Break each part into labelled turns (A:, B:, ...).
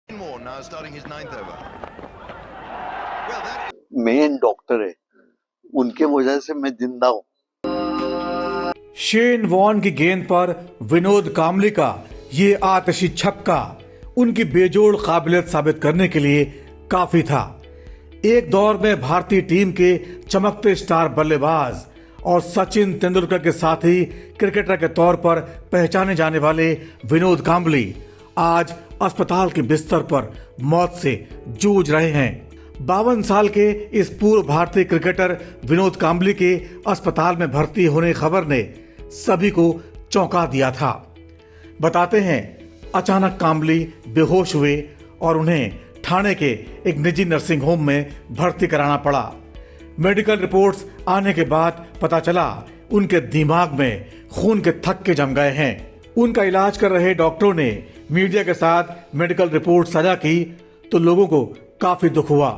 A: More now starting his ninth over. Well, that
B: main doctor है, उनके वजह से मैं जिंदा हूँ।
C: शेन वॉर्न की गेंद पर विनोद कांबली का ये आतिशी छक्का उनकी बेजोड़ काबिलियत साबित करने के लिए काफी था। एक दौर में भारतीय टीम के चमकते स्टार बल्लेबाज और सचिन तेंदुलकर के साथी क्रिकेटर के तौर पर पहचाने जाने वाले विनोद कांबली आज अस्पताल के बिस्तर पर मौत से जूझ रहे हैं। 52 साल के इस पूर्व भारतीय क्रिकेटर विनोद कांबली के अस्पताल में भर्ती होने की खबर ने सभी को चौंका दिया था। बताते हैं, अचानक कांबली बेहोश हुए और उन्हें ठाणे के एक निजी नर्सिंग होम में भर्ती कराना पड़ा। मेडिकल रिपोर्ट्स आने के बाद पता चला उनके दिमाग में खून के थक्के जम गए हैं। उनका इलाज कर रहे डॉक्टरों ने मीडिया के साथ मेडिकल रिपोर्ट साझा की तो लोगों को काफी दुख हुआ।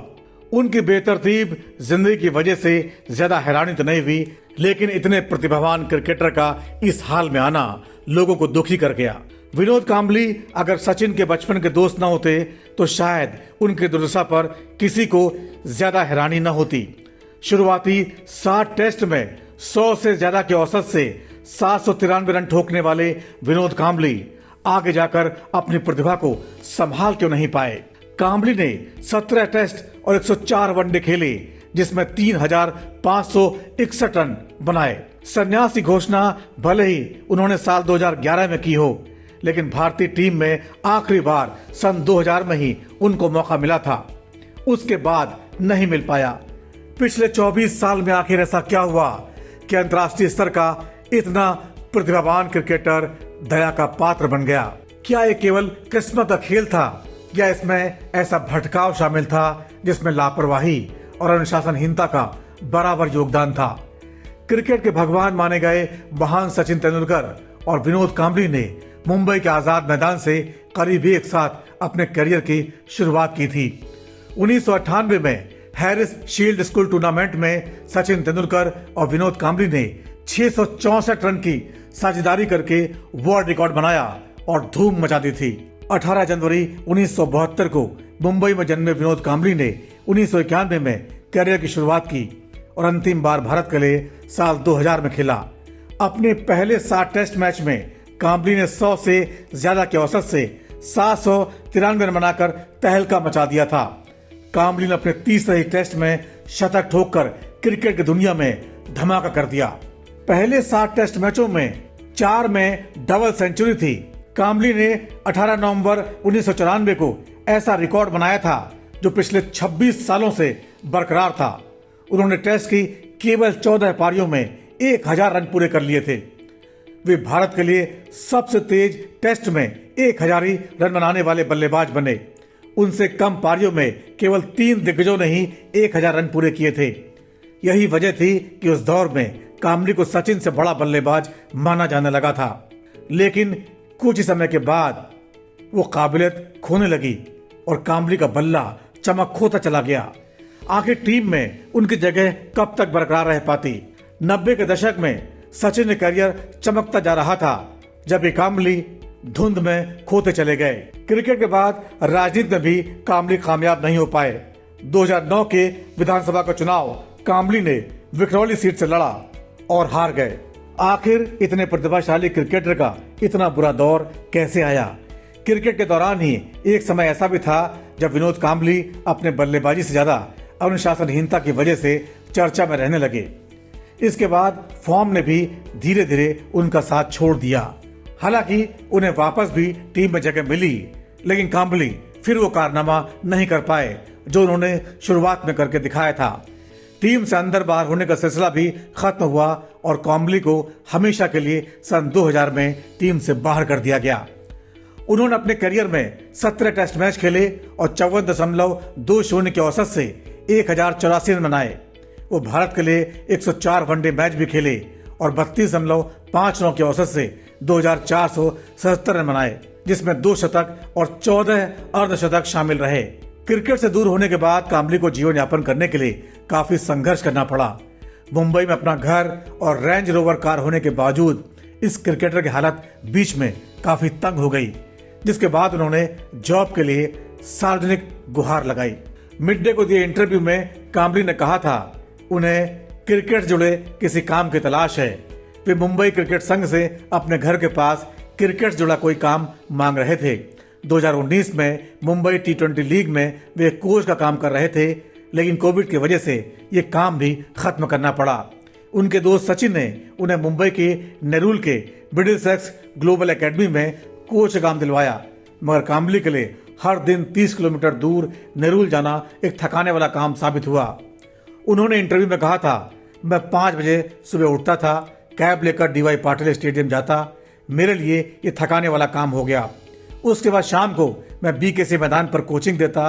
C: उनकी बेतरतीब जिंदगी की वजह से ज्यादा हैरानी तो नहीं हुई, लेकिन इतने प्रतिभावान क्रिकेटर का इस हाल में आना लोगों को दुखी कर गया। विनोद कांबली अगर सचिन के बचपन के दोस्त न होते तो शायद उनकी दुर्दशा पर किसी को ज्यादा हैरानी न होती। शुरुआती 60 टेस्ट में 100 से ज्यादा के औसत से 793 रन ठोकने वाले विनोद कांबली आगे जाकर अपनी प्रतिभा को संभाल क्यों नहीं पाए। कांबली ने 17 टेस्ट और 104 वनडे खेले, जिसमें 3,561 रन बनाए। संन्यास की घोषणा भले ही उन्होंने साल 2011 में की हो, लेकिन भारतीय टीम में आखिरी बार सन 2000 में ही उनको मौका मिला था। उसके बाद नहीं मिल पाया। पिछले 24 साल में आखिर ऐसा क्या हुआ कि अंतर्राष्ट्रीय स्तर का इतना प्रतिभावान क्रिकेटर दया का पात्र बन गया? क्या ये केवल किस्मत का खेल था या इसमें ऐसा भटकाव शामिल था जिसमें लापरवाही और अनुशासनहीनता का बराबर योगदान था? क्रिकेट के भगवान माने गए महान सचिन तेंदुलकर और विनोद कांबली ने मुंबई के आजाद मैदान से करीब एक साथ अपने करियर की शुरुआत की थी। 1998 में हैरिस शील्ड स्कूल टूर्नामेंट में सचिन तेंदुलकर और विनोद कांबली ने 664 रन की साझेदारी करके वर्ल्ड रिकॉर्ड बनाया और धूम मचा दी थी। 18 जनवरी 1972 को मुंबई में जन्मे विनोद कांबली ने 1991 में करियर की शुरुआत की और अंतिम बार भारत के लिए साल 2000 में खेला। अपने पहले 7 टेस्ट मैच में कांबली ने 100 से ज्यादा के औसत से 793 रन बनाकर तहलका मचा दिया था। कांबली ने अपने तीसरे ही टेस्ट में शतक ठोककर क्रिकेट की दुनिया में धमाका कर दिया। पहले 7 टेस्ट मैचों में 4 में डबल सेंचुरी थी। कांबली ने 18 नवंबर 1994 को ऐसा रिकॉर्ड बनाया था जो पिछले 26 सालों से बरकरार था। उन्होंने टेस्ट की केवल 14 पारियों में 1000 रन पूरे कर लिए थे। वे भारत के लिए सबसे तेज टेस्ट में 1000 ही रन बनाने वाले बल्लेबाज बने। उनसे कम पारियों में केवल 3 दिग्गजों ने ही 1000 रन पूरे किए थे। यही वजह थी कि उस दौर में कांबली को सचिन से बड़ा बल्लेबाज माना जाने लगा था। लेकिन कुछ ही समय के बाद वो काबिलियत खोने लगी और कांबली का बल्ला चमक खोता चला गया। आखिर टीम में उनकी जगह कब तक बरकरार रह पाती? 90 के दशक में सचिन का करियर चमकता जा रहा था, जब ये कांबली धुंध में खोते चले गए। क्रिकेट के बाद राजनीति में भी कांबली कामयाब नहीं हो पाए। 2009 के विधानसभा का चुनाव कांबली ने विक्रोली सीट से लड़ा और हार गए। आखिर इतने प्रतिभाशाली क्रिकेटर का इतना बुरा दौर कैसे आया? क्रिकेट के दौरान ही एक समय ऐसा भी था जब विनोद कांबली अपने बल्लेबाजी से ज्यादा अनुशासनहीनता की वजह से चर्चा में रहने लगे। इसके बाद फॉर्म ने भी धीरे धीरे उनका साथ छोड़ दिया। हालांकि उन्हें वापस भी टीम में जगह मिली, लेकिन कांबली फिर वो कारनामा नहीं कर पाए जो उन्होंने शुरुआत में करके दिखाया था। टीम से अंदर बाहर होने का सिलसिला भी खत्म हुआ और कांबली को हमेशा के लिए सन 2000 में टीम से बाहर कर दिया गया। उन्होंने अपने करियर में 17 टेस्ट मैच खेले और 54.20 के औसत से 1084 रन बनाए। वो भारत के लिए 104 वनडे मैच भी खेले और 32.59 के औसत से 2477 रन बनाए, जिसमें 2 शतक और 14 अर्धशतक शामिल रहे। क्रिकेट से दूर होने के बाद कांबली को जीवन यापन करने के लिए काफी संघर्ष करना पड़ा। मुंबई में अपना घर और रेंज रोवर कार होने के बावजूद इस क्रिकेटर की हालत बीच में काफी तंग हो गई, जिसके बाद उन्होंने जॉब के लिए सार्वजनिक गुहार लगाई। मिड डे को दिए इंटरव्यू में काम्बली ने कहा था उन्हें क्रिकेट से जुड़े किसी काम की तलाश है। वे मुंबई क्रिकेट संघ से अपने घर के पास क्रिकेट से जुड़ा कोई काम मांग रहे थे। 2019 में मुंबई T20 लीग में वे कोच का काम कर रहे थे, लेकिन कोविड की वजह से ये काम भी खत्म करना पड़ा। उनके दोस्त सचिन ने उन्हें मुंबई के नेरुल के मिडिलसेक्स ग्लोबल एकेडमी में कोच का काम दिलवाया, मगर काम्बली के लिए हर दिन 30 किलोमीटर दूर नेरुल जाना एक थकाने वाला काम साबित हुआ। उन्होंने इंटरव्यू में कहा था, मैं 5 बजे सुबह उठता था, कैब लेकर DY पाटिल स्टेडियम जाता, मेरे लिए ये थकाने वाला काम हो गया। उसके बाद शाम को मैं BKC मैदान पर कोचिंग देता।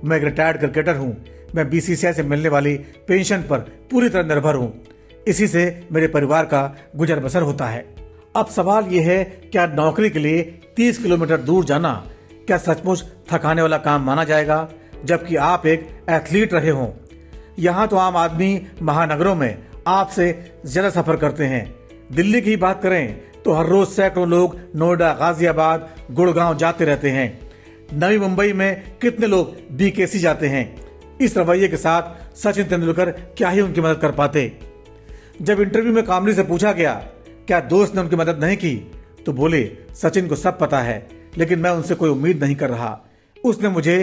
C: मैं एक रिटायर्ड क्रिकेटर हूँ, मैं BCCI से मिलने वाली पेंशन पर पूरी तरह निर्भर हूँ, इसी से मेरे परिवार का गुजर बसर होता है। अब सवाल ये है, क्या नौकरी के लिए 30 किलोमीटर दूर जाना क्या सचमुच थकाने वाला काम माना जाएगा, जबकि आप एक एथलीट रहे हों? यहाँ तो आम आदमी महानगरों में आपसे ज्यादा सफर करते हैं। दिल्ली की बात करें तो हर रोज सैकड़ों लोग नोएडा, गाजियाबाद, गुड़गांव जाते रहते हैं। नवी मुंबई में कितने लोग BKC जाते हैं। इस रवैये के साथ सचिन तेंदुलकर क्या ही उनकी मदद कर पाते। जब इंटरव्यू में काम्बली से पूछा गया क्या दोस्त ने उनकी मदद नहीं की, तो बोले, सचिन को सब पता है, लेकिन मैं उनसे कोई उम्मीद नहीं कर रहा। उसने मुझे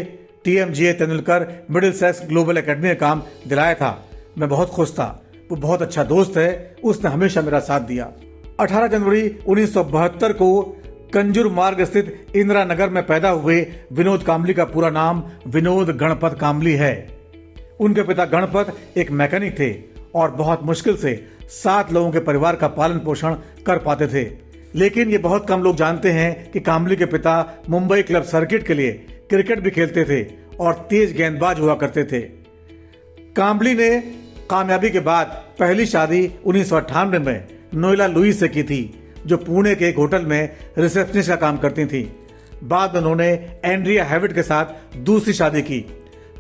C: TMGA Tendulkar Middlesex global academy में काम दिलाया था, मैं बहुत खुश था। वो बहुत अच्छा दोस्त है, उसने हमेशा मेरा साथ दिया। 18 जनवरी 1972 को कंजूर मार्ग स्थित इंदिरा नगर में पैदा हुए विनोद काम्बली का पूरा नाम विनोद गणपत काम्बली है। उनके पिता गणपत एक मैकेनिक थे और बहुत मुश्किल से 7 लोगों के परिवार का पालन पोषण कर पाते थे। लेकिन ये बहुत कम लोग जानते हैं कि काम्बली के पिता मुंबई क्लब सर्किट के लिए क्रिकेट भी खेलते थे और तेज गेंदबाज हुआ करते थे। काम्बली ने कामयाबी के बाद पहली शादी 1998 में नोएला लुईस से की थी, जो पुणे के एक होटल में रिसेप्शनिस्ट का काम करती थी। बाद में उन्होंने एंड्रिया हैविट के साथ दूसरी शादी की।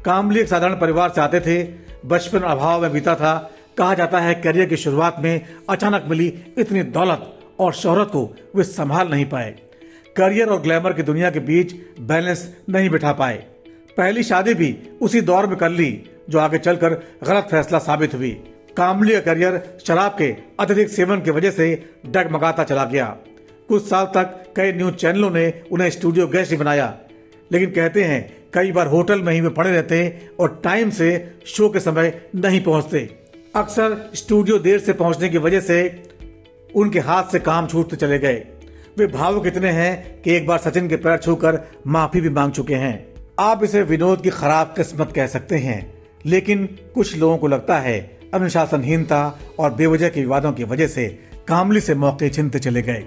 C: काम्बली एक साधारण परिवार से आते थे, बचपन अभाव में बीता था। कहा जाता है करियर की शुरुआत में अचानक मिली इतनी दौलत और शोहरत को वे संभाल नहीं पाए। करियर और ग्लैमर की दुनिया के बीच बैलेंस नहीं बिठा पाए। पहली शादी भी उसी दौर में कर ली, जो आगे चलकर गलत फैसला साबित हुई। काम्बली का करियर शराब के अत्यधिक सेवन की वजह से डगमगाता चला गया। कुछ साल तक कई न्यूज चैनलों ने उन्हें स्टूडियो गेस्ट ही बनाया, लेकिन कहते हैं कई बार होटल में ही वे पड़े रहते और टाइम से शो के समय नहीं पहुंचते। अक्सर स्टूडियो देर से पहुंचने की वजह से उनके हाथ से काम छूटते चले गए। वे भावुक इतने हैं कि एक बार सचिन के पैर छूकर माफी भी मांग चुके हैं। आप इसे विनोद की खराब किस्मत कह सकते हैं, लेकिन कुछ लोगों को लगता है अनुशासनहीनता और बेवजह के विवादों की वजह से काम्बली से मौके छिनते चले गए।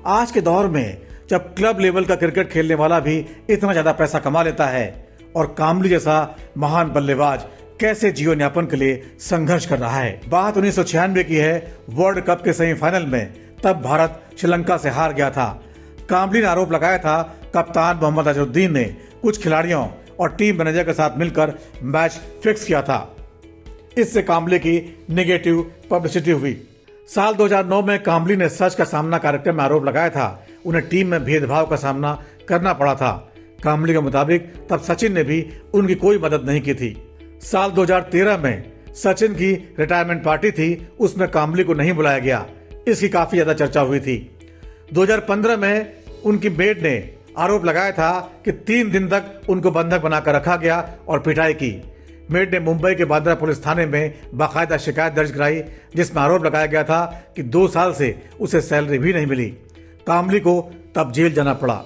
C: आज के दौर में जब क्लब लेवल का क्रिकेट खेलने वाला भी इतना ज्यादा पैसा कमा लेता है और काम्बली जैसा महान बल्लेबाज कैसे जीवन यापन के लिए संघर्ष कर रहा है। बात 1996 की है, वर्ल्ड कप के सेमीफाइनल में। तब भारत श्रीलंका से हार गया था। काम्बली ने आरोप लगाया था कप्तान मोहम्मद अजहरुद्दीन ने कुछ खिलाड़ियों और टीम मैनेजर के साथ मिलकर मैच फिक्स किया था। इससे काम्बली की नेगेटिव पब्लिसिटी हुई। साल 2009 में काम्बली ने सच का सामना कार्यक्रम में आरोप लगाया था। उन्हें टीम में भेदभाव का सामना करना पड़ा था। काम्बली के मुताबिक तब सचिन ने भी उनकी कोई मदद नहीं की थी। साल 2013 में सचिन की रिटायरमेंट पार्टी थी, उसमें काम्बली को नहीं बुलाया गया। इसकी काफी ज्यादा चर्चा हुई थी। 2015 में उनकी मेड ने आरोप लगाया था कि 3 दिन तक उनको बंधक बनाकर रखा गया और पिटाई की। मेड ने मुंबई के बांद्रा पुलिस थाने में बाकायदा शिकायत दर्ज कराई, जिसमें आरोप लगाया गया था कि 2 साल से उसे सैलरी भी नहीं मिली। काम्बली को तब जेल जाना पड़ा।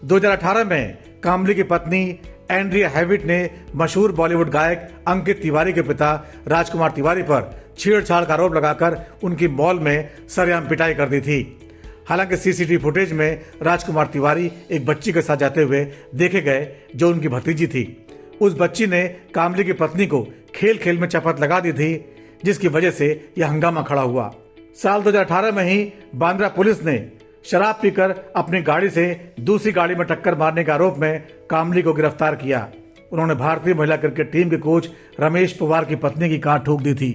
C: 2018 में काम्बली की पत्नी एंड्रिया हैविट ने मशहूर बॉलीवुड गायक अंकित तिवारी के पिता राजकुमार तिवारी पर छेड़छाड़ का आरोप लगाकर उनकी मॉल में सरेआम पिटाई कर दी थी। हालांकि सीसीटीवी फुटेज में राजकुमार तिवारी एक बच्ची के साथ जाते हुए देखे गए, जो उनकी भतीजी थी। उस बच्ची ने काम्बली की पत्नी को खेल खेल में चपत लगा दी थी, जिसकी वजह से यह हंगामा खड़ा हुआ। साल 2018 में ही बांद्रा पुलिस ने शराब पीकर अपनी गाड़ी से दूसरी गाड़ी में टक्कर मारने के आरोप में काम्बली को गिरफ्तार किया। उन्होंने भारतीय महिला क्रिकेट टीम के कोच रमेश पवार की पत्नी की कार ठोक दी थी।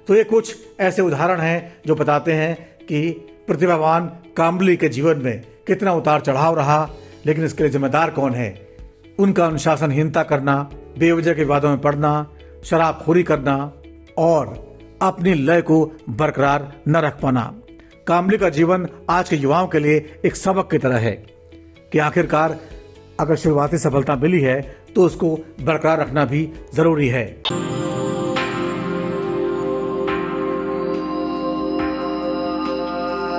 C: तो ये कुछ ऐसे उदाहरण हैं जो बताते हैं कि प्रतिभावान काम्बली के जीवन में कितना उतार चढ़ाव रहा, लेकिन इसके लिए जिम्मेदार कौन है? उनका अनुशासनहीनता करना, बेवजह के वादों में पड़ना, शराबखोरी करना और अपनी लय को बरकरार न रख पाना। कामली का जीवन आज के युवाओं के लिए एक सबक की तरह है कि आखिरकार अगर शुरुआती सफलता मिली है तो उसको बरकरार रखना भी जरूरी है।